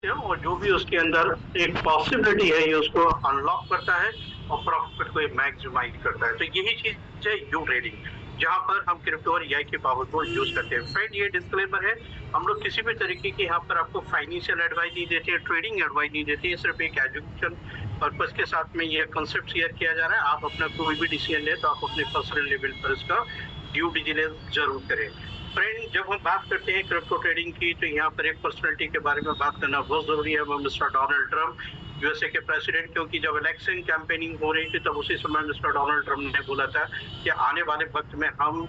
हैं और जो भी उसके अंदर एक पॉसिबिलिटी है ये उसको अनलॉक करता है और प्रॉफिट को मैक्सिमाइज करता है। तो यही चीज है यू ट्रेडिंग, जहां पर हम क्रिप्टो और एआई की पावर को यूज करते हैं। फ्रेंड, ये डिस्क्लेमर है, हम लोग किसी भी तरीके की यहाँ पर आपको फाइनेंशियल एडवाइस नहीं देते हैं, ट्रेडिंग एडवाइस नहीं देते हैं, सिर्फ एक एजुकेशन पर्पस के साथ में ये कंसेप्ट शेयर किया जा रहा है। आप अपना कोई भी डिसीजन ले तो आप अपने पर्सनल लेवल पर इसका ड्यू डिलिजेंस जरूर करें। फ्रेंड, जब हम बात करते हैं क्रिप्टो ट्रेडिंग की तो यहाँ पर एक पर्सनैलिटी के बारे में बात करना बहुत जरूरी है, वो मिस्टर डोनाल्ड ट्रंप, यूएसए के प्रेसिडेंट। क्योंकि जब इलेक्शन कैंपेनिंग हो रही थी तब उसी समय मिस्टर डोनाल्ड ट्रंप ने बोला था कि आने वाले वक्त में हम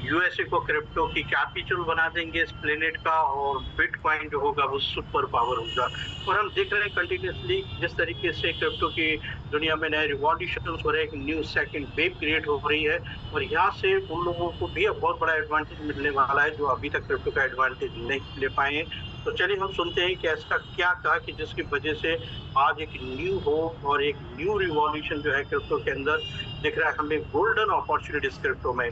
यूएसए को क्रिप्टो की कैपिटल बना देंगे इस प्लेनेट का, और बिटकॉइन जो होगा वो सुपर पावर होगा। और हम देख रहे हैं कंटिन्यूसली जिस तरीके से क्रिप्टो की दुनिया में नए रिवॉल्यूशन हो रहे हैं, एक न्यू सेकंड वेव क्रिएट हो रही है, और यहाँ से उन लोगों को भी अब बहुत बड़ा एडवांटेज मिलने वाला है जो अभी तक क्रिप्टो का एडवांटेज नहीं ले पाए हैं। तो चलिए हम सुनते हैं कि ऐसा क्या कहा कि जिसकी वजह से आज एक न्यू होप और एक न्यू रिवॉल्यूशन जो है क्रिप्टो के अंदर दिख रहा है, हमें गोल्डन अपॉर्चुनिटीज क्रिप्टो में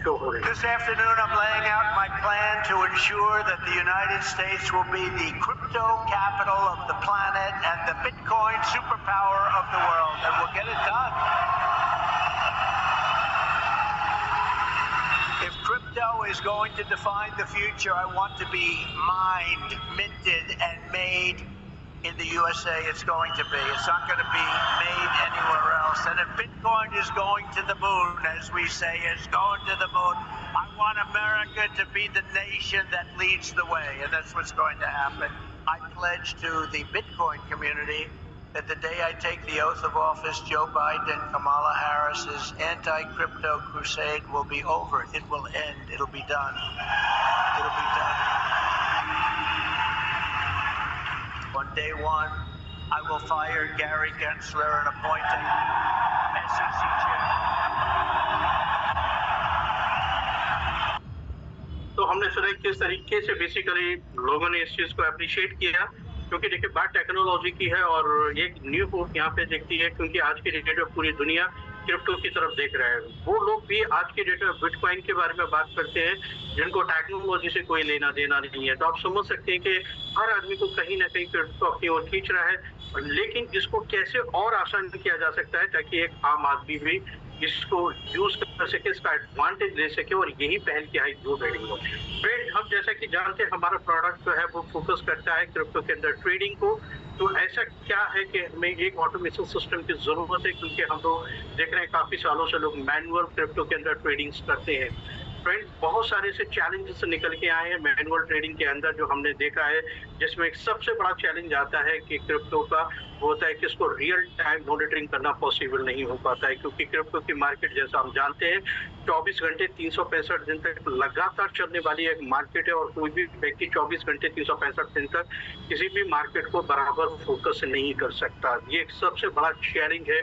शो हो रही है। This afternoon I'm laying out my plan to ensure that the United States will be the crypto capital of the planet and the Bitcoin superpower of the world, and we'll get it done. If crypto is going to define the future, I want to be mined, minted, and made in the USA. It's going to be. It's not going to be made anywhere else. And if Bitcoin is going to the moon, as we say, it's going to the moon, I want America to be the nation that leads the way, and that's what's going to happen. I pledge to the Bitcoin community that the day I take the oath of office, Joe Biden, Kamala Harris's anti-crypto crusade will be over. It will end. It'll be done. It'll be done. On day one, I will fire Gary Gensler and appoint a SEC chairman. तो हमने सुना किस तरीके से basically लोगों ने इस चीज को अप्रिशिएट किया, क्योंकि देखिए बात टेक्नोलॉजी की है और एक न्यू होप यहाँ पे दिखती है, क्योंकि आज के डेट में पूरी दुनिया क्रिप्टो की तरफ देख रहा है। वो लोग भी आज के डेट में बिटकॉइन के बारे में बात करते हैं जिनको टेक्नोलॉजी से कोई लेना देना नहीं है। तो आप समझ सकते हैं कि हर आदमी को कहीं ना कहीं क्रिप्टो अपनी ओर खींच रहा है, लेकिन इसको कैसे और आसान किया जा सकता है ताकि एक आम आदमी भी इसको यूज कर सके, इसका एडवांटेज ले सके, और यही पहल की है जो ट्रेडिंग हो। फ्रेंड, हम जैसा कि जानते हैं हमारा प्रोडक्ट जो है वो फोकस करता है क्रिप्टो के अंदर ट्रेडिंग को। तो ऐसा क्या है कि हमें एक ऑटोमेशन सिस्टम की जरूरत है, क्योंकि हम लोग देख रहे हैं काफी सालों से लोग मैनुअल क्रिप्टो के अंदर ट्रेडिंग करते हैं। फ्रेंड्स, बहुत सारे से चैलेंजेस निकल के आए हैं मैनुअल ट्रेडिंग के अंदर जो हमने देखा है, जिसमें एक सबसे बड़ा चैलेंज आता है कि क्रिप्टो का वो होता है कि इसको रियल टाइम मॉनिटरिंग करना पॉसिबल नहीं हो पाता है, क्योंकि क्रिप्टो की मार्केट जैसा हम जानते हैं 24 घंटे 365 दिन तक लगातार चलने वाली एक मार्केट है, और कोई भी व्यक्ति 24 घंटे 365 दिन तक किसी भी मार्केट को बराबर फोकस नहीं कर सकता। ये एक सबसे बड़ा चैलेंज है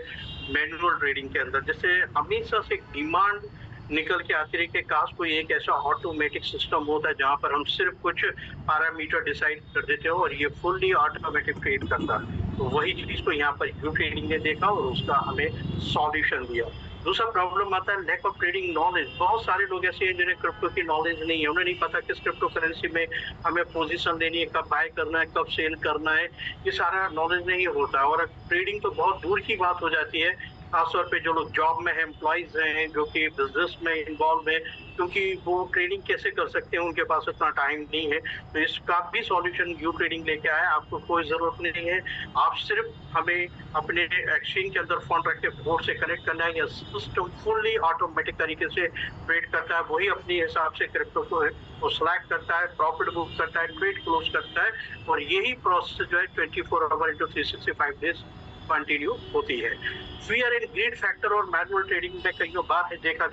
मैनुअल ट्रेडिंग के अंदर, जिससे हमेशा से डिमांड निकल के आती रही कि काश कोई एक ऐसा ऑटोमेटिक सिस्टम होता है जहां पर हम सिर्फ कुछ पैरामीटर डिसाइड कर देते हो और ये फुल्ली ऑटोमेटिक ट्रेड करता है। तो वही चीज को यहाँ पर यू ट्रेडिंग ने देखा और उसका हमें सॉल्यूशन दिया। दूसरा प्रॉब्लम आता है लैक ऑफ ट्रेडिंग नॉलेज। बहुत सारे लोग ऐसे हैं जिन्हें क्रिप्टो की नॉलेज नहीं है, उन्हें नहीं पता किस क्रिप्टो करेंसी में हमें पोजीशन लेनी है, कब बाय करना है, कब सेल करना है, ये सारा नॉलेज नहीं होता है। और ट्रेडिंग तो बहुत दूर की बात हो जाती है, खासतौर पे जो लोग जॉब में है, एम्प्लॉइज हैं, जो कि बिजनेस में इन्वॉल्व है, क्योंकि वो ट्रेडिंग कैसे कर सकते हैं, उनके पास इतना टाइम नहीं है। तो इसका भी सॉल्यूशन यू ट्रेडिंग लेके आया। आपको कोई जरूरत नहीं है, आप सिर्फ हमें अपने एक्सचेंज के अंदर फंड रख के बोर्ड से कनेक्ट करना है, या सिस्टम फुल्ली ऑटोमेटिक तरीके से ट्रेड करता है, वही अपने हिसाब से क्रिप्टो को सिलेक्ट करता है, प्रॉफिट बुक करता है, ट्रेड क्लोज करता है, और यही प्रोसेस जो है 24 आवर इंटू 365 डेज कंटिन्यू होती है। फियर एंड ग्रीड फैक्टर और मैनुअल ट्रेडिंग में कई बार देखा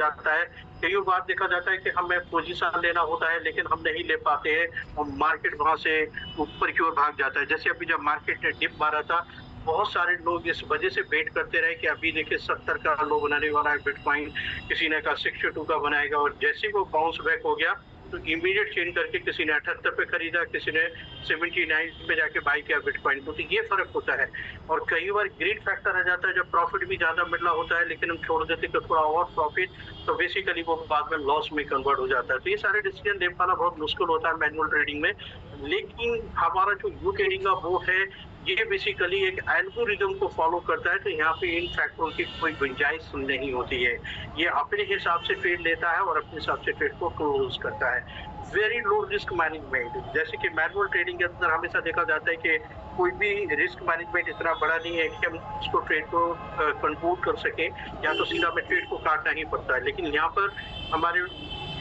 जाता है कि हमें पोजीशन लेना होता है लेकिन हम नहीं ले पाते हैं और मार्केट वहां से ऊपर की ओर भाग जाता है। जैसे अभी जब मार्केट ने डिप मारा था, बहुत सारे लोग इस वजह से वेट करते रहे कि अभी देखिए 70 का लो बनाने वाला है बिटकॉइन, किसी ने कहा 62 का बनाएगा, और जैसे वो बाउंस बैक हो गया तो इमीडिएट चेंज करके किसी ने 78 पे खरीदा, किसी ने 79 पे जाके बाई किया बिटकॉइन को। तो ये फर्क होता है। और कई बार ग्रीड फैक्टर आ जाता है जब प्रॉफिट भी ज्यादा मिलना होता है लेकिन हम छोड़ देते कि थोड़ा और प्रॉफिट, तो बेसिकली वो बाद में लॉस में कन्वर्ट हो जाता है। तो ये सारे डिसीजन ले पाना बहुत मुश्किल होता है मैनुअल ट्रेडिंग में। लेकिन हमारा जो यू ट्रेडिंग का बोर्ड है, ये बेसिकली एक एल्गोरिदम को फॉलो करता है, तो यहाँ पे इन फैक्टरों की कोई गुंजाइश नहीं होती है। ये अपने हिसाब से ट्रेड लेता है और अपने हिसाब से ट्रेड को क्लोज करता है। वेरी लो रिस्क मैनेजमेंट, जैसे कि मैनुअल ट्रेडिंग के अंदर हमेशा देखा जाता है कि कोई भी रिस्क मैनेजमेंट इतना बड़ा नहीं है कि हम उसको ट्रेड को कंट्रोल कर सकें, या तो सीधा में ट्रेड को काटना ही पड़ता है। लेकिन यहाँ पर हमारे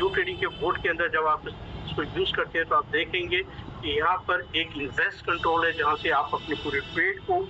यू ट्रेडिंग के बोर्ड के अंदर जब आप इसको यूज करते हैं तो आप देखेंगे कि यहाँ पर एक इन्वेस्ट कंट्रोल है, जहाँ से आप अपने पूरे ट्रेड को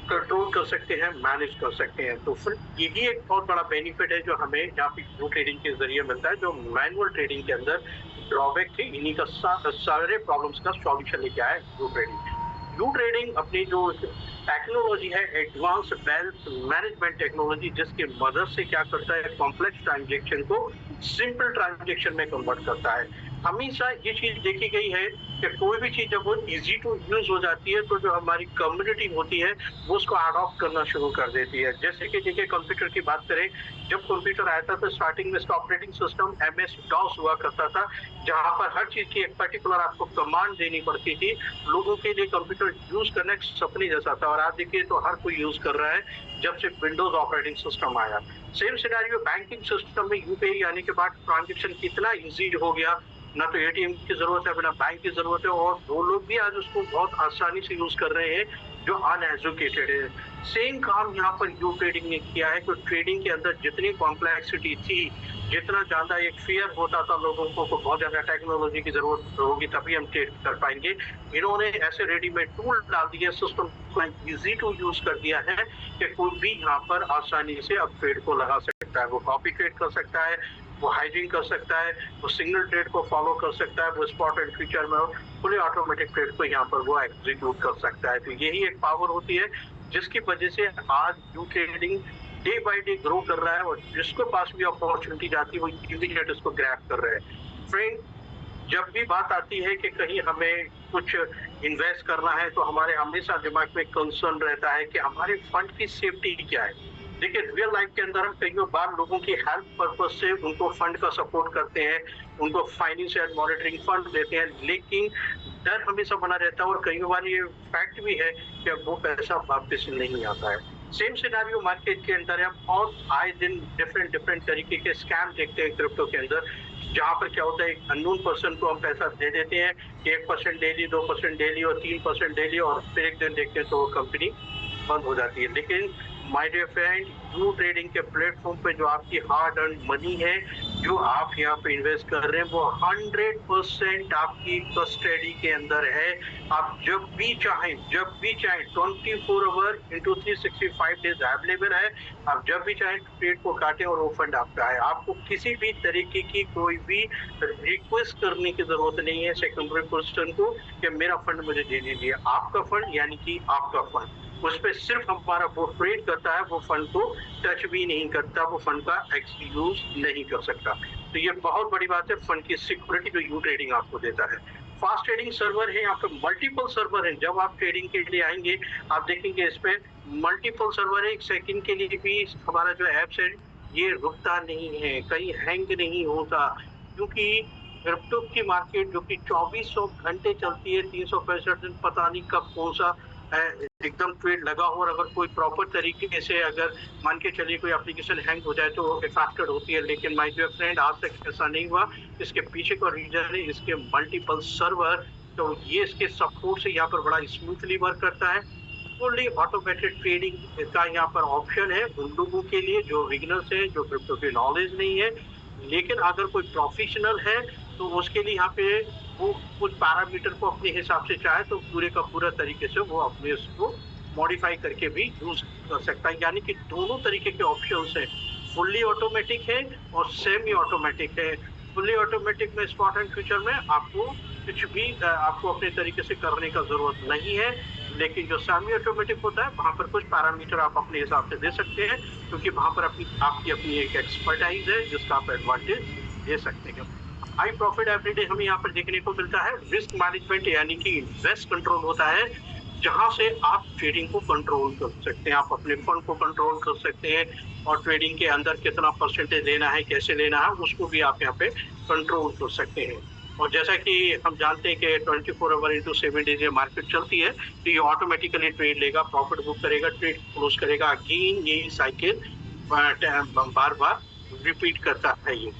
कंट्रोल कर सकते हैं, मैनेज कर सकते हैं। तो फिर यही एक बहुत बड़ा बेनिफिट है जो हमें यहाँ पे यू ट्रेडिंग के जरिए मिलता है, जो मैनुअल ट्रेडिंग के अंदर ड्रॉबैक थे। इन्हीं का सारे प्रॉब्लम्स का सॉल्यूशन लेके आया यू ट्रेडिंग। यू ट्रेडिंग अपनी जो टेक्नोलॉजी है, एडवांस वेल्थ मैनेजमेंट टेक्नोलॉजी, जिसकी मदद से क्या करता है, कॉम्प्लेक्स ट्रांजेक्शन को सिंपल ट्रांजेक्शन में कन्वर्ट करता है। हमेशा ये चीज देखी गई है कि कोई भी चीज जब वो इजी टू यूज हो जाती है तो जो हमारी कम्युनिटी होती है वो उसको अडॉप्ट करना शुरू कर देती है। जैसे कि देखिए, कंप्यूटर की बात करें, जब कंप्यूटर आया था तो स्टार्टिंग में इसका ऑपरेटिंग सिस्टम MS DOS हुआ करता था, जहां पर हर चीज की एक पर्टिकुलर आपको कमांड देनी पड़ती थी। लोगों के लिए कंप्यूटर यूज करना एक सपने जैसा था, और आज देखिए तो हर कोई यूज कर रहा है जब से विंडोज ऑपरेटिंग सिस्टम आया। सेम सिनेरियो बैंकिंग सिस्टम में यूपीआई आने के बाद ट्रांजेक्शन कितना इजी हो गया, ना तो एटीएम की जरूरत है, बिना बैंक की जरूरत है, और वो लोग भी आज उसको बहुत आसानी से यूज कर रहे हैं जो अनएजुकेटेड है। सेम काम यहाँ पर यू ट्रेडिंग ने किया है कि ट्रेडिंग के अंदर जितनी कॉम्प्लेक्सिटी थी, जितना ज्यादा एक फियर होता था लोगों को बहुत ज्यादा टेक्नोलॉजी की जरूरत होगी तभी हम ट्रेड कर पाएंगे, इन्होंने ऐसे रेडीमेड टूल डाल दिए, सिस्टम को इजी टू यूज कर दिया है कि कोई भी यहाँ पर आसानी से अब ट्रेड को लगा सकता है। वो कॉपी ट्रेड कर सकता है, वो हाइजिंग कर सकता है, वो सिग्नल ट्रेड को फॉलो कर सकता है, वो स्पॉट एंड फ्यूचर में फुली ऑटोमेटिक ट्रेड को यहाँ पर वो एग्जीक्यूट कर सकता है। तो यही एक पावर होती है जिसकी वजह से आज you trading day by day grow कर रहा है, और जिसको पास भी अपॉर्चुनिटी जाती है वो इमीडिएट उसको ग्रैब कर रहे हैं। फ्रेंड, जब भी बात आती है कि कहीं हमें कुछ इन्वेस्ट करना है तो हमारे हमेशा दिमाग में कंसर्न रहता है कि हमारे फंड की सेफ्टी क्या है। देखिए, रियल लाइफ के अंदर हम कई बार लोगों की हेल्प पर्पज से उनको फंड का सपोर्ट करते हैं, उनको फाइनेंशियल मॉनिटरिंग फंड देते हैं, लेकिन डर हमेशा बना रहता है, और कई बार ये फैक्ट भी है कि वो पैसा वापस नहीं आता है। सेम सिनेरियो मार्केट के अंदर है, और आए दिन डिफरेंट तरीके के स्कैम देखते हैं क्रिप्टो के अंदर, जहाँ पर क्या होता है, एक अननोन पर्सन को हम पैसा दे देते हैं, 1% डेली, 2% डेली और 3% डेली, और फिर एक दिन देखते हैं तो वो कंपनी बंद हो जाती है। लेकिन my dear friend, U trading के प्लेटफॉर्म पे जो आपकी हार्ड अर्न मनी है, जो आप यहाँ पे इन्वेस्ट कर रहे हैं, वो 100% आपकी कस्टडी के अंदर है। आप जब भी चाहें 24 आवर इंटू 365 डेज अवेलेबल है। आप जब भी चाहें ट्रेड को काटें और वो फंड आपका है। आपको किसी भी तरीके की कोई भी रिक्वेस्ट करने की जरूरत नहीं है सेकेंडरी पर्सन को कि मेरा फंड मुझे दे दीजिए। आपका फंड यानी कि आपका फंड, उस पर सिर्फ हमारा वो ट्रेड करता है, वो फंड को टच भी नहीं करता, वो फंड का यूज नहीं कर सकता। तो ये बहुत बड़ी बात है, फंड की सिक्योरिटी जो यू ट्रेडिंग आपको देता है। फास्ट ट्रेडिंग सर्वर है, यहाँ पे मल्टीपल सर्वर है। जब आप ट्रेडिंग के लिए आएंगे आप देखेंगे इस पे मल्टीपल सर्वर है। एक सेकंड के लिए भी हमारा जो एप्स है ये रुकता नहीं है, कहीं हैंग नहीं होता, क्योंकि क्रिप्टो की मार्केट जो कि 2400 घंटे चलती है, 365 दिन, पता नहीं कब कौन सा एकदम ट्रेड लगा हो, और अगर कोई प्रॉपर तरीके से अगर मान के चलिए कोई एप्लीकेशन हैंग हो जाए तो इफेक्टेड होती है। लेकिन माय डियर फ्रेंड, आज तक ऐसा नहीं हुआ। इसके पीछे का रीजन है इसके मल्टीपल सर्वर, तो ये इसके सपोर्ट से यहाँ पर बड़ा स्मूथली वर्क करता है। फुली ऑटोमेटेड ट्रेडिंग का यहाँ पर ऑप्शन है उन लोगों के लिए जो बिगिनर्स है, जो क्रिप्टो की नॉलेज नहीं है। लेकिन अगर कोई प्रोफेशनल है तो उसके लिए यहाँ पे वो कुछ पैरामीटर को अपने हिसाब से चाहे तो पूरे का पूरा तरीके से वो अपने उसको मॉडिफाई करके भी यूज कर सकता है। यानी कि दोनों तरीके के ऑप्शंस हैं, फुल्ली ऑटोमेटिक है और सेमी ऑटोमेटिक है। फुल्ली ऑटोमेटिक में स्पॉट एंड फ्यूचर में आपको कुछ भी आपको अपने तरीके से करने का जरूरत नहीं है, लेकिन जो सेमी ऑटोमेटिक होता है वहां पर कुछ पैरामीटर आप अपने हिसाब से दे सकते हैं, क्योंकि वहां पर आपकी अपनी एक एक्सपर्टाइज है जिसका आप एडवांटेज दे सकते हैं। हाई प्रॉफिट एवरीडे हमें यहाँ पर देखने को मिलता है। रिस्क मैनेजमेंट यानी कि इन्वेस्ट कंट्रोल होता है, जहां से आप ट्रेडिंग को कंट्रोल कर सकते हैं, आप अपने फंड को कंट्रोल कर सकते हैं, और ट्रेडिंग के अंदर कितना परसेंटेज लेना है, कैसे लेना है, उसको भी आप यहाँ पे कंट्रोल कर सकते हैं। और जैसा कि हम जानते हैं कि 24 आवर इंटू 7 डेज ये मार्केट चलती है, तो ये ऑटोमेटिकली ट्रेड लेगा, प्रॉफिट बुक करेगा, ट्रेड क्लोज करेगा, अगेन यही साइकिल बार बार रिपीट करता है ये।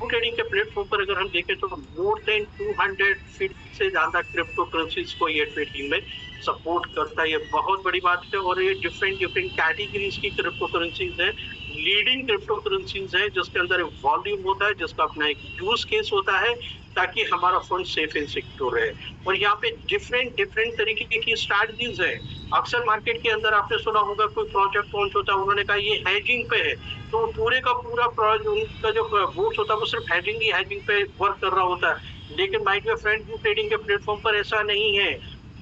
ट्रेडिंग के प्लेटफॉर्म पर अगर हम देखें तो मोर देन 200 फीट से ज्यादा क्रिप्टो करेंसीज को ये ट्रेडिंग में सपोर्ट करता है। ये बहुत बड़ी बात है और ये डिफरेंट डिफरेंट कैटेगरीज की क्रिप्टो करेंसीज है, लीडिंग क्रिप्टो करेंसीज है जिसके अंदर वॉल्यूम होता है, जिसका अपना एक यूज केस होता है ताकि हमारा फंड सेफ एंड सिक्योर रहे। और यहाँ पे डिफरेंट डिफरेंट तरीके की स्ट्रैटेजीज है। अक्सर मार्केट के अंदर आपने सुना होगा कोई प्रोजेक्ट लॉन्च होता है, उन्होंने कहा ये हेजिंग पे है, तो पूरे का पूरा उनका जो वोट होता है वो सिर्फ हेजिंग पे वर्क कर रहा होता है। लेकिन my dear friend, U trading के प्लेटफॉर्म पर ऐसा नहीं है।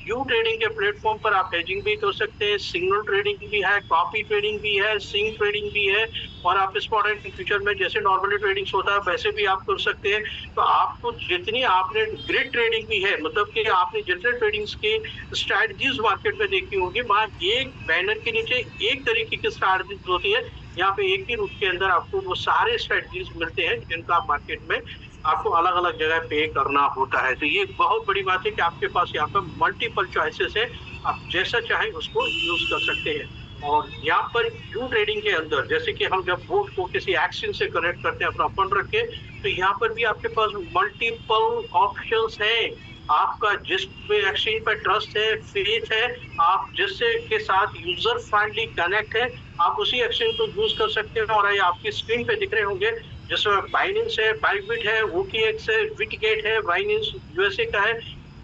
यू ट्रेडिंग के प्लेटफॉर्म पर आप हेजिंग भी कर सकते हैं, सिग्नल ट्रेडिंग भी है, कॉपी ट्रेडिंग भी है, सिंग ट्रेडिंग भी है, और आप स्पॉट एंड फ्यूचर में जैसे नॉर्मली ट्रेडिंग होता है वैसे भी आप कर सकते हैं। तो आपको जितनी आपने ग्रिड ट्रेडिंग भी है, मतलब कि आपने जितने ट्रेडिंग्स की स्ट्रैटेजीज मार्केट में देखी होगी, वहाँ एक बैनर के नीचे एक तरीके की स्ट्रैटेजीज होती है। यहाँ पे एक ही रूट के अंदर आपको वो सारे स्ट्रैटेजीज मिलते हैं जिनका आप मार्केट में आपको अलग अलग जगह पे करना होता है। तो ये बहुत बड़ी बात है कि आपके पास यहाँ पर मल्टीपल चॉइसेस है, आप जैसा चाहे उसको यूज कर सकते हैं। और यहाँ पर यू ट्रेडिंग के अंदर जैसे कि हम जब बोट को किसी एक्सचेंज से कनेक्ट करते हैं अपना फंड रख के, तो यहाँ पर भी आपके पास मल्टीपल ऑप्शंस हैं। आपका जिस एक्सचेंज पर ट्रस्ट है, फेथ है, आप जिससे के साथ यूजर फ्रेंडली कनेक्ट है, आप उसी एक्सचेंज को यूज कर सकते हैं। और ये आपकी स्क्रीन पे दिख रहे होंगे जिसमें बाइनेंस है, बाइबिट है, OKX है, बिटगेट है, बाइनेंस यूएसए का है,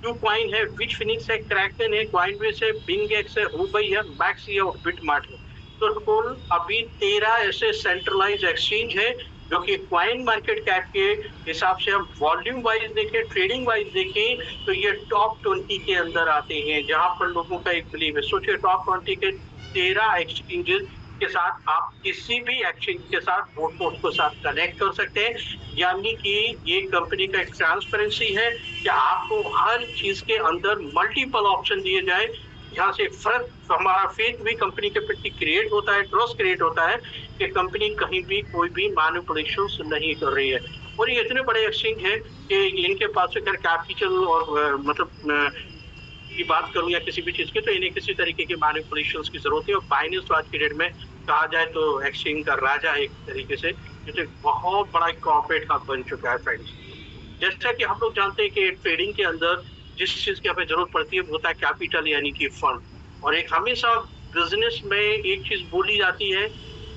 क्यूकॉइन है, विचफिनिक्स है, क्रैकन है, कॉइनबेस है, बिंगेक्स है, हुबई है, मैक्स है और बिटमार्ट है। तो कुल अभी 13 ऐसे सेंट्रलाइज एक्सचेंज है जो कि क्वाइन मार्केट कैप के हिसाब से हम वॉल्यूम वाइज देखें, ट्रेडिंग वाइज देखें, तो ये टॉप 20 के अंदर आते हैं जहां पर लोगों का एक बिलीव है। सोचिए टॉप 20 के 13 एक्सचेंजेस के साथ आप किसी भी एक्सचेंज के साथ बोट के साथ कनेक्ट कर सकते हैं। यानी कि ये कंपनी का एक ट्रांसपेरेंसी है कि आपको हर चीज के अंदर मल्टीपल ऑप्शन दिए जाए। यहाँ से फर्क हमारा फेथ भी कंपनी के प्रति क्रिएट होता है, ट्रस्ट क्रिएट होता है कि कंपनी कहीं भी कोई भी मैनिपुलेशन नहीं कर रही है। और ये इतने बड़े एक्सचेंज है कि इनके पास अगर कैपिटल और मतलब की बात करूं या किसी भी चीज की, तो इन्हें किसी तरीके के मैनिपुलेशंस की जरूरत है। और बाइनेंस तो आज की डेट में कहा जाए तो एक्सचेंज का राजा एक तरीके से, जो बहुत बड़ा कॉर्पोरेट हब बन चुका है फ्रेंड्स। जैसा कि हम लोग जानते हैं कि ट्रेडिंग के अंदर जिस चीज की हमें जरूरत पड़ती है वो होता है कैपिटल यानी कि फंड। और एक हमेशा बिजनेस में एक चीज बोली जाती है,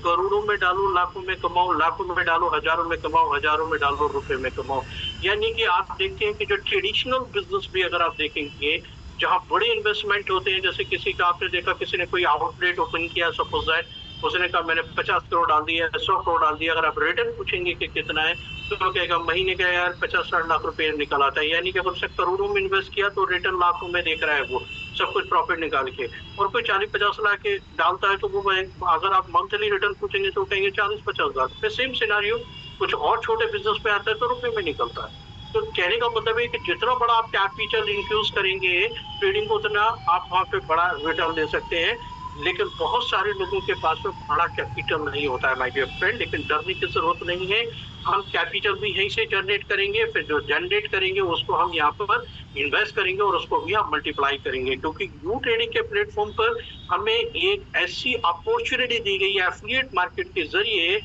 करोड़ों में डालो लाखों में कमाओ, लाखों में डालो हजारों में कमाओ, हजारों में डालो रुपए में कमाओ। यानी कि आप देखते हैं कि जो ट्रेडिशनल बिजनेस भी अगर आप देखेंगे जहाँ बड़े इन्वेस्टमेंट होते हैं, जैसे किसी का आपने देखा किसी ने कोई आउटलेट ओपन किया, सपोज है उसने कहा मैंने 50 करोड़ डाल दिया, 100 करोड़ डाल दिया, अगर आप रिटर्न पूछेंगे कि कितना है तो वो कहेगा महीने का यार 50-60 लाख रुपए निकल आता है। यानी कि अगर उसने करोड़ों में इन्वेस्ट किया तो रिटर्न लाखों में देख रहा है वो सब कुछ प्रॉफिट निकाल के। और कोई 40-50 लाख के डालता है तो वो अगर आप मंथली रिटर्न पूछेंगे तो कहेंगे 40-50 लाख। सेम सिनारियो कुछ और छोटे बिजनेस पे आता है तो रुपए में निकलता है। तो कहने का मतलब है कि जितना बड़ा आप कैपिटल इंफ्यूज करेंगे ट्रेडिंग को, उतना आप वहाँ पे बड़ा रिटर्न दे सकते हैं। लेकिन बहुत सारे लोगों के पास में बड़ा कैपिटल नहीं होता है माय डियर फ्रेंड, लेकिन डरने की जरूरत नहीं है। हम कैपिटल भी यहीं से जनरेट करेंगे, फिर जो जनरेट करेंगे उसको हम यहाँ पर इन्वेस्ट करेंगे और उसको भी हम मल्टीप्लाई करेंगे। क्योंकि यू ट्रेडिंग के प्लेटफॉर्म पर हमें एक ऐसी अपॉर्चुनिटी दी गई है एफिलिएट मार्केट के जरिए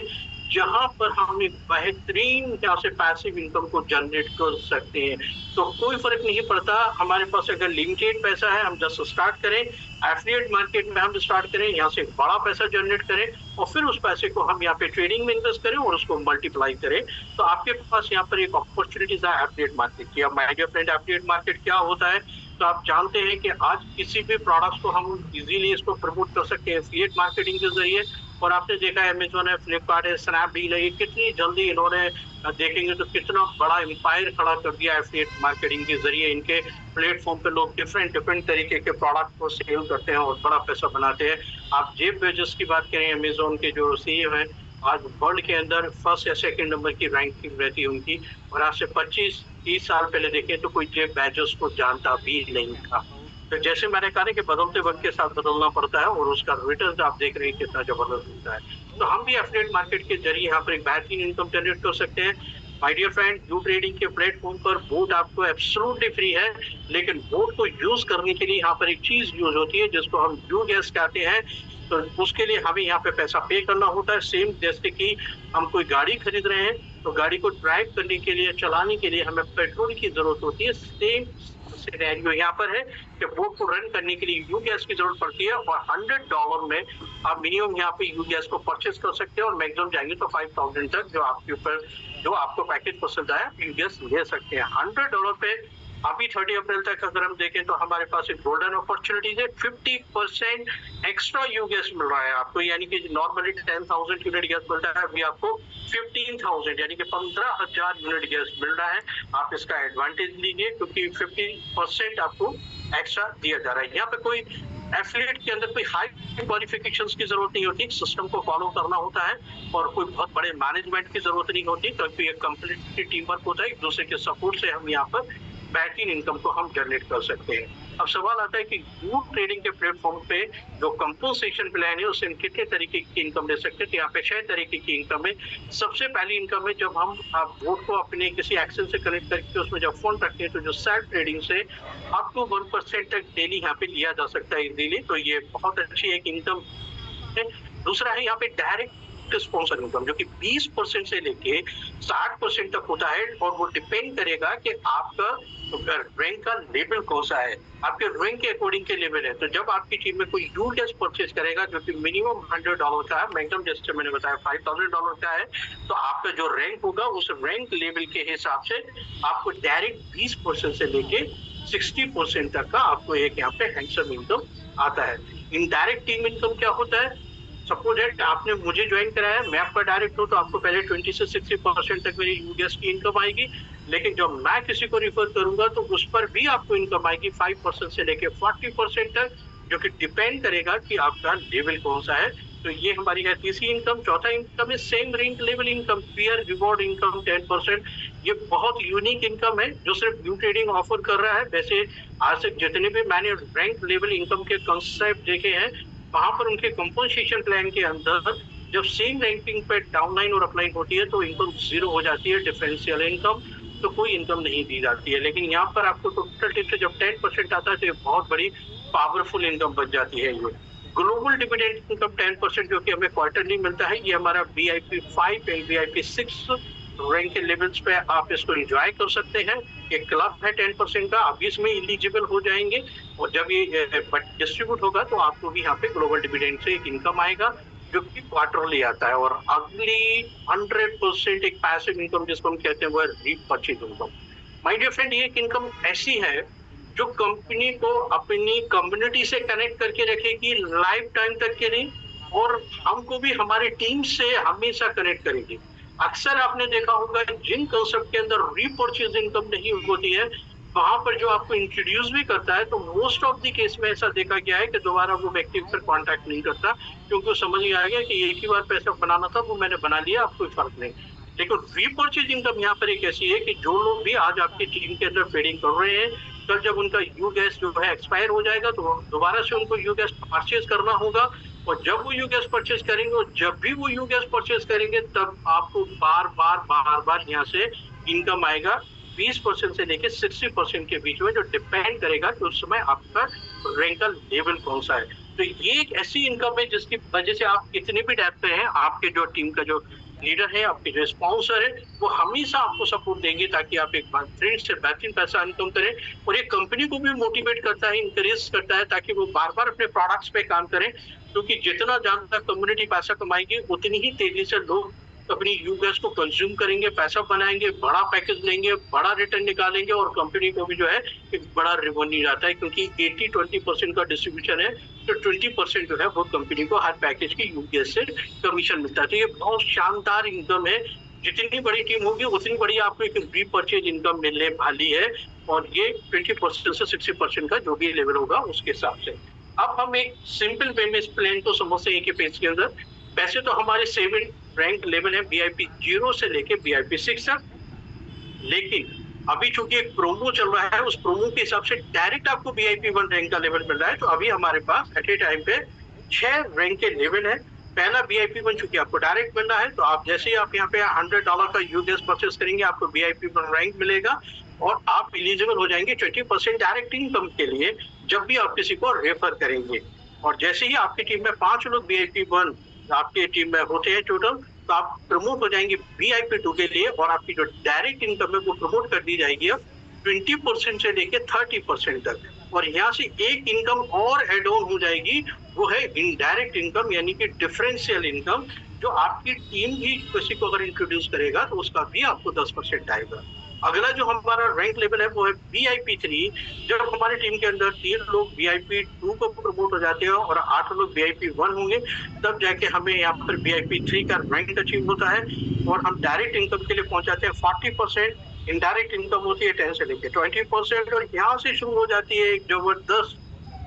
जहां पर हम एक बेहतरीन यहाँ से पैसिव इनकम को जनरेट कर सकते हैं। तो कोई फर्क नहीं पड़ता हमारे पास अगर लिमिटेड पैसा है, हम जस्ट स्टार्ट करें एफिलिएट मार्केट में, हम स्टार्ट करें यहाँ से बड़ा पैसा जनरेट करें और फिर उस पैसे को हम यहाँ पे ट्रेडिंग में इन्वेस्ट करें और उसको मल्टीप्लाई करें। तो आपके पास यहाँ पर एक अपॉर्चुनिटीज है एफिलिएट मार्केट की। अब my dear friend, affiliate market क्या होता है तो आप जानते हैं कि आज किसी भी प्रोडक्ट्स को हम इजीली इसको प्रमोट कर सकते हैं एफिलिएट मार्केटिंग के जरिए। और आपने देखा है अमेजोन है, फ्लिपकार्ट है, स्नैपडील है, ये कितनी जल्दी इन्होंने देखेंगे तो कितना बड़ा एम्पायर खड़ा कर दिया एफिलिएट मार्केटिंग के जरिए। इनके प्लेटफॉर्म पे लोग डिफरेंट तरीके के प्रोडक्ट को सेल करते हैं और बड़ा पैसा बनाते हैं। आप जेफ बेजोस की बात करें, अमेजोन के जो CEO हैं, आज वर्ल्ड के अंदर फर्स्ट या सेकंड नंबर की रैंकिंग रहती है उनकी। और आज से 25-30 साल पहले देखें तो कोई जेफ बेजोस को जानता भी नहीं था। तो जैसे मैंने कहा कि बदलते वक्त के साथ बदलना पड़ता है और उसका रिटर्न आप देख रहे हैं कितना जबरदस्त होता है। तो हम भी एफिलिएट मार्केट के जरिए यहाँ पर एक बेहतरीन इनकम जनरेट कर सकते हैं। My dear friend, U trading के प्लेटफॉर्म पर बोट आपको एब्सोल्युटली फ्री है, लेकिन बोट को यूज करने के लिए यहाँ पर एक चीज यूज होती है जिसको हम यू गैस कहते हैं। तो उसके लिए हमें यहाँ पे पैसा पे करना होता है। सेम जैसे कि हम कोई गाड़ी खरीद रहे हैं तो गाड़ी को ड्राइव करने के लिए, चलाने के लिए हमें पेट्रोल की जरूरत होती है। सेम सिनेरियो यहाँ पर है कि बोट को रन करने के लिए यू गैस की जरूरत पड़ती है और $100 में आप मिनिमम यहाँ पे यू गैस को परचेस कर सकते हैं और मैक्सिमम जाएंगे तो 5000 तक जो आपके ऊपर जो आपको पैकेज पसंद आया यू गैस ले सकते हैं। $100 पे अभी 30 अप्रैल तक अगर हम देखें तो हमारे पास एक गोल्डन अपॉर्चुनिटीज है। 50% एक्स्ट्रा यू गैस मिल रहा है आपको, यानी कि नॉर्मली 10,000 यूनिट गैस मिलता है, अभी आपको 15,000 यानी कि 15,000 यूनिट गैस मिल रहा है। आप इसका एडवांटेज लीजिए क्योंकि 50% आपको एक्स्ट्रा दिया जा रहा है। यहाँ पे कोई एफिलिएट के अंदर कोई हाई क्वालिफिकेशंस की जरूरत नहीं होती, सिस्टम को फॉलो करना होता है और कोई बहुत बड़े मैनेजमेंट की जरूरत नहीं होती क्योंकि एक कंप्लीटली टीम वर्क होता है। एक दूसरे के सपोर्ट से हम यहाँ पर बैक-इन इनकम को हम जनरेट कर सकते हैं। अब सवाल आता है कि यू ट्रेडिंग के प्लेटफॉर्म पे जो कंपनसेशन प्लान है उससे हम कितने तरीके की इनकम ले सकते हैं। तो यहाँ पे 6 तरीके की इनकम है। सबसे पहली इनकम है जब हम बोट को अपने किसी एक्शन से कनेक्ट करके उसमें जब फंड रखते हैं तो जो सेल्फ ट्रेडिंग से अप टू 1% तक डेली यहाँ पे लिया जा सकता है इजीली। तो ये बहुत अच्छी एक इनकम है। दूसरा है यहाँ पे डायरेक्ट स्पॉन्सर इनकम जो कि 20% से लेके 60% तक होता है और वो डिपेंड करेगा कि आपका रैंक का लेवल कौन सा है, आपके रैंक के अकॉर्डिंग के लेवल है। तो जब आपकी टीम में कोई यू गैस परचेज करेगा जो कि मिनिमम $100 का है, मैक्सिमम जैसे मैंने बताया $5,000 का है, तो आपका जो रैंक होगा उस रैंक लेवल के हिसाब से आपको डायरेक्ट 20% से लेके 60% तक का आपको एक यहाँ पे हैंडसम इनकम आता है। इनडायरेक्ट टीम इनकम क्या होता है? सपोज दैट आपने मुझे ज्वाइन कराया, मैं आपका डायरेक्ट हूँ तो आपको पहले 20 से 60% तक मेरी यू गैस की इनकम आएगी, लेकिन जब मैं किसी को रिफर करूंगा तो उस पर भी आपको इनकम आएगी 5% से लेके 40% तक, जो कि डिपेंड करेगा कि आपका लेवल कौन सा है। तो ये हमारी है तीसरी इनकम। चौथा इनकम है same rank level income, peer reward income 10%। ये बहुत यूनिक इनकम है जो सिर्फ यू ट्रेडिंग ऑफर कर रहा है। वैसे आज तक जितने भी मैंने रैंक लेवल इनकम के कंसेप्ट देखे हैं वहां पर उनके कंपनसेशन प्लान के अंदर जब सेम रैंकिंग पे डाउनलाइन और अपलाइन होती है तो इनकम 0 हो जाती है, डिफरेंशियल इनकम, तो कोई इनकम नहीं दी जाती है। लेकिन यहाँ पर आपको टोटल टिप से जब 10% आता है तो ये बहुत बड़ी पावरफुल इनकम बन जाती है। ये ग्लोबल डिविडेंड इनकम 10% जो कि हमें क्वार्टरली मिलता है, ये हमारा VIP 5 एंड VIP 6 रैंक के लेवल्स पे आप इसको एंजॉय कर सकते हैं। एक क्लब है 10% का, आप इसमें एलिजिबल हो जाएंगे और जब ये डिस्ट्रीब्यूट होगा तो आपको भी यहाँ पे ग्लोबल डिविडेंड से एक इनकम आएगा जो कि क्वार्टरली आता है। और अगली 100% एक पैसिव इनकम जिसको हम कहते हैं वो है repurchase income. My dear friend, ये एक इनकम ऐसी है जो कंपनी को अपनी कम्युनिटी से कनेक्ट करके रखेगी लाइफ टाइम तक के लिए, और हमको भी हमारी टीम से हमेशा कनेक्ट करेगी। अक्सर आपने देखा होगा जिन कंसेप्ट के अंदर रीपरचेज इनकम नहीं होती है वहां पर जो आपको इंट्रोड्यूस भी करता है तो मोस्ट ऑफ द केस में ऐसा देखा गया है कि दोबारा वो व्यक्ति फिर कांटेक्ट नहीं करता, क्योंकि वो समझ में आ गया कि एक ही बार पैसा बनाना था, वो मैंने बना लिया, अब कोई फर्क नहीं। लेकिन रीपरचेज इनकम यहाँ पर एक ऐसी है कि जो लोग भी आज आपकी टीम के अंदर ट्रेडिंग कर रहे हैं, कल जब उनका यू गैस जो है एक्सपायर हो जाएगा तो दोबारा से उनको यू गैस परचेज करना होगा, और जब वो यू गैस परचेज करेंगे और जब भी वो यू गैस परचेज करेंगे तब आपको बार बार यहाँ से इनकम आएगा 20% से लेके 60% के बीच में, जो डिपेंड करेगा कि उस समय आपका रैंक का लेवल कौन सा है। तो ये एक ऐसी इनकम है जिसकी वजह से आप कितने भी डेप्थ पे हैं, आपके जो टीम का जो लीडर है, आपके जो स्पॉन्सर है, वो हमेशा आपको सपोर्ट देंगे ताकि आप एक बेहतरीन से बेहतरीन पैसा इनकम करें। और ये कंपनी को भी मोटिवेट करता है, इंकरेज करता है ताकि वो बार बार अपने प्रोडक्ट्स पे काम करें, क्योंकि जितना ज्यादा कम्युनिटी पैसा कमाएगी उतनी ही तेजी से लोग अपनी यू गैस को कंज्यूम करेंगे, पैसा बनाएंगे, बड़ा पैकेज लेंगे, बड़ा रिटर्न निकालेंगे और कंपनी को भी जो है एक बड़ा रेवेन्यू जाता है, क्योंकि 80-20% का डिस्ट्रीब्यूशन है, तो 20% जो है वो कंपनी को हर पैकेज की यू गैस से कमीशन मिलता है। तो ये बहुत शानदार इनकम है। जितनी बड़ी टीम होगी उतनी बड़ी आपको एक रीपरचेज इनकम मिलने वाली है, और ये 20% से 60% का जो भी लेवल होगा उसके हिसाब से। अब हम एक सिंपल वे में इस प्लान को समझते हैं कि पेज के अंदर वैसे तो हमारे 7 रैंक लेवल है VIP 0 से लेके VIP 6 तक, लेकिन अभी चूंकि एक प्रोमो चल रहा है, उस प्रोमो के हिसाब से डायरेक्ट आपको VIP 1 रैंक का लेवल मिल रहा है। तो अभी हमारे पास एट ए टाइम पे 6 रैंक के लेवल है पहला VIP बन चुकी है, आपको डायरेक्ट मिलना है तो आप जैसे ही आप यहाँ पे $100 का यूएस परचेस करेंगे आपको VIP रैंक मिलेगा और आप एलिजिबल हो जाएंगे 20% डायरेक्ट इनकम के लिए जब भी आप किसी को रेफर करेंगे। और जैसे ही आपकी टीम में 5 लोग VIP1 आपकी टीम में होते हैं टोटल, तो आप प्रमोट हो जाएंगे VIP2 के लिए और आपकी जो डायरेक्ट इनकम है वो प्रमोट कर दी जाएगी 20% से लेके 30% तक। और यहाँ से एक इनकम और एड ऑन हो जाएगी, वो है इनडायरेक्ट इनकम, यानी कि डिफरेंशियल इनकम, जो आपकी टीम भी किसी को अगर इंट्रोड्यूस करेगा तो उसका भी आपको 10% आएगा। अगला जो हमारा रैंक लेवल है वो है VIP3। जब हमारी टीम के अंदर 3 लोग VIP2 को प्रमोट हो जाते हैं और 8 लोग VIP1 होंगे, तब जाके हमें यहाँ पर VIP3 का रैंक अचीव होता है और हम डायरेक्ट इनकम के लिए पहुंच जाते हैं 40%, इनडायरेक्ट इनकम होती है 10 से लेकर 20% और यहाँ से शुरू हो जाती है एक जबरदस्त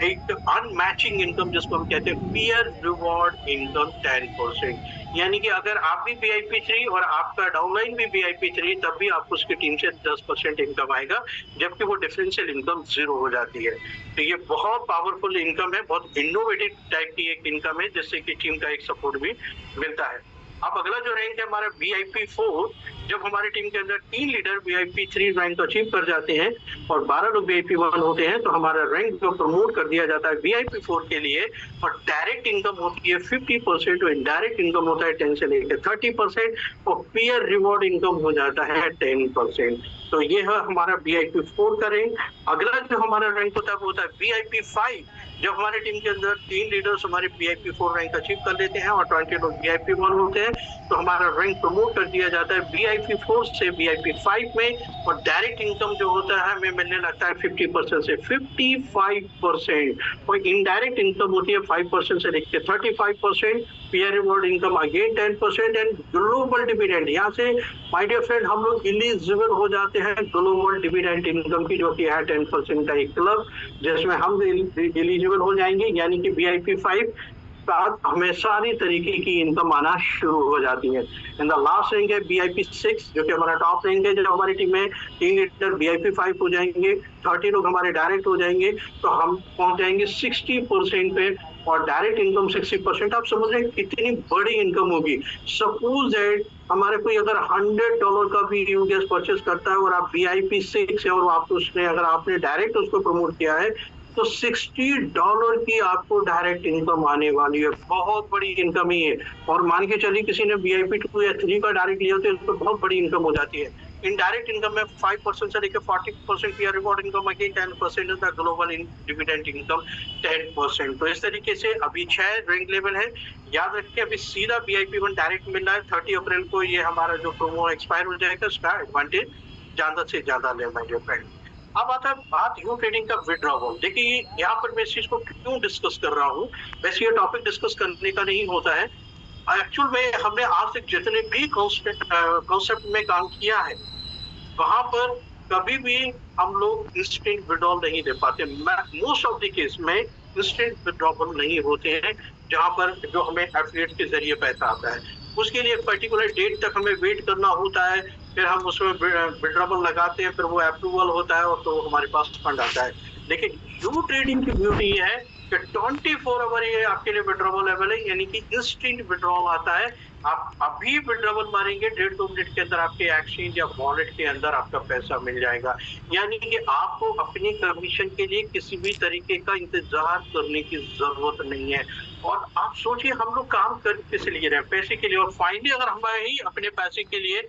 एक अनमैचिंग इनकम जिसको हम कहते हैं पीयर रिवॉर्ड इनकम 10%। यानी कि अगर आप भी VIP3 और आपका डाउनलाइन भी VIP3 तब भी आपको उसकी टीम से 10% इनकम आएगा, जबकि वो डिफरेंशियल इनकम 0 हो जाती है। तो ये बहुत पावरफुल इनकम है, बहुत इनोवेटिव टाइप की एक इनकम है जिससे कि टीम का एक सपोर्ट भी मिलता है। अब अगला जो रैंक है हमारा VIP4। जब हमारी टीम के अंदर 3 लीडर VIP3 रैंक अचीव कर जाते हैं और 12 लोग VIP1 होते हैं तो हमारा रैंक जो प्रमोट कर दिया जाता है VIP4 के लिए और डायरेक्ट इनकम होती है 50% और इनडायरेक्ट इनकम होता है 10 से लेकर 30% और पीयर रिवॉर्ड इनकम हो जाता है 10%। तो ये है हमारा VIP4 का रैंक। अगला जो हमारा रैंक होता है वो होता है VIP5। जब हमारी टीम के अंदर 3 लीडर्स हमारे VIP4 रैंक अचीव कर लेते हैं और 20 लोग VIP1 होते हैं तो हमारा रैंक प्रमोट कर दिया जाता है VIP4 से VIP5 में और डायरेक्ट इनकम जो होता है हमें मिलने लगता है 50% से 55% और इनडायरेक्ट इनकम होती है 5% से लेकर 35%, peer reward income again 10% and global dividend. यहाँ से माय डियर फ्रेंड हम लोग एलिजिबल हो जाते हैं ग्लोबल डिविडेंड इनकम की, जो कि है 10% का एक क्लब जिसमें हम एलिजिबल हो जाएंगे, यानी कि VIP5 साथ हमें सारी तरीके की इनकम आना शुरू हो जाती है। इन द लास्ट रैंक है VIP6 जो कि हमारा टॉप रैंक है। जब हमारी टीम में 3 लीडर VIP5 हो जाएंगे, 30 लोग हमारे डायरेक्ट हो जाएंगे तो हम पहुंच जाएंगे 60% पे और डायरेक्ट इनकम 60%। आप समझ रहे हैं कितनी बड़ी इनकम होगी। सपोज दैट हमारे कोई अगर $100 का भी यूएस परचेस करता है और आप VIP6 है और आप उसने अगर आपने डायरेक्ट उसको प्रमोट किया है तो $60 की आपको डायरेक्ट इनकम आने वाली है। बहुत बड़ी इनकम ही है। और मान के चलिए किसी ने VIP2 या 3 का डायरेक्ट लिया तो इसको बहुत बड़ी इनकम हो जाती है। इनडायरेक्ट इनकम में 5% से लेकर 40% peer reward income again 10% the global dividend income 10%। तो इस तरीके से अभी 6 रैंक लेवल है। याद रखिए अभी सीधा VIP1 डायरेक्ट मिल रहा है। 30 अप्रैल को ये हमारा जो प्रोमो एक्सपायर हो जाएगा, इसका एडवांटेज ज्यादा से ज्यादा ले माय डियर फ्रेंड। अब आता है बात यू ट्रेडिंग का विड्रॉवल। देखिए यहाँ पर मैं इस चीज को क्यों डिस्कस कर रहा हूँ, वैसे ये टॉपिक डिस्कस करने का नहीं होता है। एक्चुअल में हमने आज तक जितने भी कॉन्सेप्ट में काम किया है वहां पर कभी भी हम लोग इंस्टेंट विड्रॉल नहीं दे पाते। मोस्ट ऑफ द केस में इंस्टेंट विड्रॉवल नहीं होते हैं जहां पर जो हमें एफिलिएट के जरिए पैसा आता है। उसके लिए पर्टिकुलर डेट तक हमें वेट करना होता है, फिर हम उसमें विड्रॉवल लगाते हैं, फिर वो अप्रूवल होता है और तो हमारे पास फंड आता है। लेकिन यू ट्रेडिंग की ब्यूटी है कि 24 आवर ये आपके लिए विड्रॉवल लेवल है, यानी कि इंस्टेंट विड्रॉल आता है। आप अभी विड्रॉवल मारेंगे 1.5-2 मिनट के अंदर आपके एक्सचेंज या वॉलेट के अंदर आपका पैसा मिल जाएगा। यानी कि आपको अपनी कमीशन के लिए किसी भी तरीके का इंतजार करने की जरूरत नहीं है। और आप सोचिए हम लोग काम कर किस लिए रहे हैं, पैसे के लिए। और फाइनली अगर हमारे ही अपने पैसे के लिए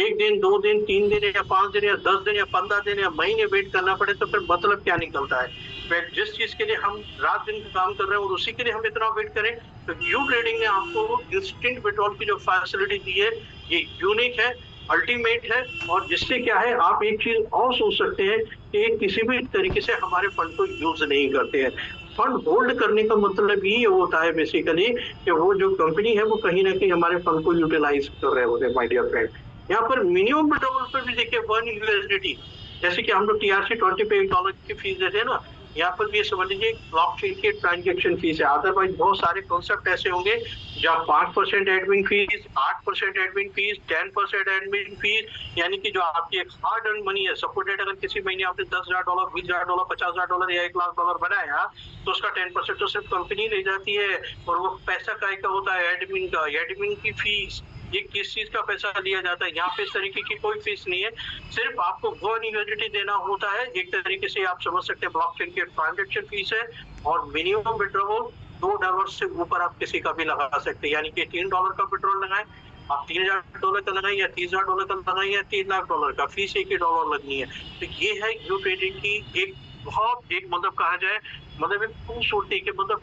1 दिन 2 दिन 3 दिन या 5 दिन या 10 दिन या 15 दिन या महीने वेट करना पड़े तो फिर मतलब क्या निकलता है। फिर जिस चीज के लिए हम रात दिन काम कर रहे हैं और उसी के लिए हम इतना वेट करें, तो यू ट्रेडिंग ने आपको इंस्टेंट विड्रॉल की जो फैसिलिटी दी है ये यूनिक है, अल्टीमेट है। और जिससे क्या है आप एक चीज और सोच सकते हैं कि किसी भी तरीके से हमारे फंड को यूज नहीं करते हैं। फंड होल्ड करने का मतलब ये होता है बेसिकली कि वो जो कंपनी है वो कहीं ना कहीं हमारे फंड को यूटिलाइज कर रहे होते हैं माय डियर फ्रेंड। यहाँ पर मिनिमम विड्रॉवल पर भी देखिए $1 जैसे कि हम लोग TRC 20 पे $1 की फीस देते हैं ना, यहाँ पर भी ये समझ लीजिए ब्लॉकचेन की ट्रांजैक्शन फीस है। अदरवाइज बहुत सारे कॉन्सेप्ट ऐसे होंगे जहाँ 5% admin fees, 8% admin fees, 10% admin fees, यानी कि जो आपकी एक हार्ड अर्न मनी है, सपोज डेट अगर किसी महीने आपने $10,000, $20,000, $50,000 या $1,00,000 बनाया तो उसका 10% तो सिर्फ कंपनी ले जाती है। और वो पैसा काय का होता है? एडमिन का। एडमिन की फीस, ये किस चीज का पैसा लिया जाता है? यहाँ पे इस तरीके की कोई फीस नहीं है, सिर्फ आपको वो यूनिटी देना होता है। एक तरीके से आप समझ सकते हैं ब्लॉकचेन की ट्रांजैक्शन फीस है। और मिनिमम विड्रॉवल $2 से ऊपर आप किसी का भी लगा सकते हैं, यानी कि $3 का पेट्रोल लगाएं, आप $3,000 का लगाएं या $30,000 का लगाएं या $3,00,000 का, फीस $1 लगनी है। तो ये है यू ट्रेडिंग की एक बहुत एक मतलब कहा जाए मतलब एक खूबसूरती के मतलब